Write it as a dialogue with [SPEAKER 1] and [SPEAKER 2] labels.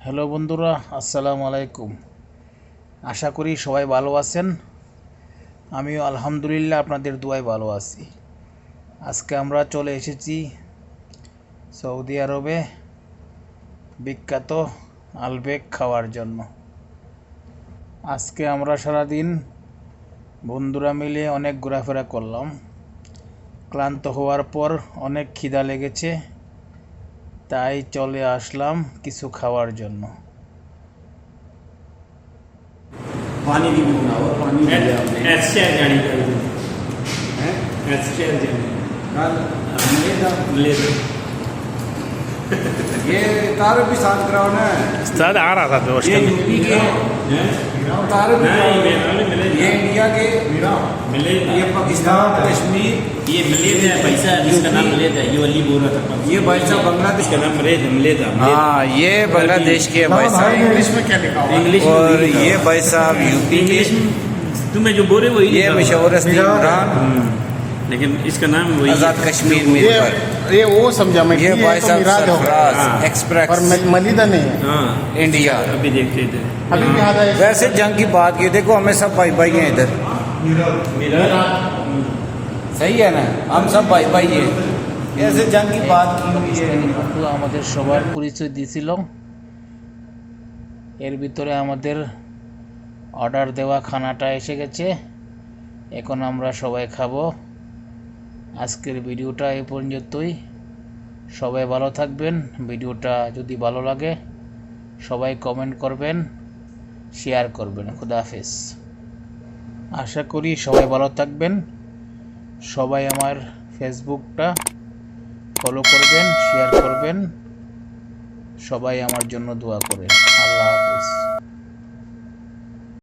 [SPEAKER 1] Hello বন্ধুরা, আসসালামু আলাইকুম। আশা করি সবাই ভালো আছেন। আমিও আলহামদুলিল্লাহ আপনাদের দোয়ায় ভালো আছি। আজকে আমরা চলে এসেছি সৌদি আরবে বিখ্যাত আলবেক খাওয়ার জন্য। আজকে আমরা সারাদিন বন্ধুরা মিলে অনেক ঘোরাফেরা করলাম। ক্লান্ত হওয়ার পর অনেক খিদা লেগেছে, তাই চলে আসলাম কিছু খাওয়ার জন্য।
[SPEAKER 2] पानी भी बनाओ, पानी भी
[SPEAKER 3] एचसीआर जाने का
[SPEAKER 2] है
[SPEAKER 3] एचसीआर जाने
[SPEAKER 2] कल
[SPEAKER 3] ले दो
[SPEAKER 2] ये तार भी साथ कराओ ना।
[SPEAKER 1] उस्ताद आ रहा था दोस्त।
[SPEAKER 2] ये यूपी के तार भी
[SPEAKER 3] नहीं,
[SPEAKER 2] कराओ। ये इंडिया के,
[SPEAKER 3] मिले
[SPEAKER 2] ये पाकिस्तान, कश्मीर,
[SPEAKER 3] ये मिले थे पैसा जिसका नाम मिले थे, ये वाली बोल रहा था
[SPEAKER 2] ये भाई साहब बांग्लादेश
[SPEAKER 3] इसका नाम मिले था
[SPEAKER 2] हाँ ये बांग्लादेश के भाई साहब
[SPEAKER 4] इंग्लिश में क्या लिखा हुआ है?
[SPEAKER 3] इंग्लिश
[SPEAKER 2] और ये भाई साहब यूपी के,
[SPEAKER 3] इंग्लिश तुम्हें जो बोले वही
[SPEAKER 2] ये मशहूर हस्ती इमरान
[SPEAKER 3] लेकिन इसका नाम वही
[SPEAKER 2] आजाद कश्मीर में
[SPEAKER 4] ये वो समझा मैं,
[SPEAKER 2] ये भाई
[SPEAKER 4] तो
[SPEAKER 2] साहब
[SPEAKER 4] मिराज होगा
[SPEAKER 2] सरफराज
[SPEAKER 3] हाँ।
[SPEAKER 2] एक्सप्रेस
[SPEAKER 4] और मलिदा नहीं है।
[SPEAKER 3] हाँ
[SPEAKER 2] इंडिया।
[SPEAKER 3] अभी देखते थे
[SPEAKER 4] अभी क्या था इस-
[SPEAKER 2] वैसे जंग की बात की, देखो हमें सब भाई भाई हैं इधर,
[SPEAKER 3] मेरा
[SPEAKER 2] सही है ना, हम सब भाई भाई हैं। ऐसे जंग की बात की हुई है।
[SPEAKER 1] বন্ধু আমাদের সবার পরিচয় দিয়েছিল। এর ভিতরে আমাদের অর্ডার দেওয়া খানাটা এসে গেছে, এখন আমরা সবাই খাবো। আজকের ভিডিওটা এই পর্যন্তই। সবাই ভালো থাকবেন। ভিডিওটা যদি ভালো লাগে সবাই কমেন্ট করবেন, শেয়ার করবেন। খুদা হাফেজ। আশা করি সবাই ভালো থাকবেন। সবাই আমার ফেসবুকটা ফলো করবেন, শেয়ার করবেন। সবাই আমার জন্য দোয়া করেন। আল্লাহ হাফেজ।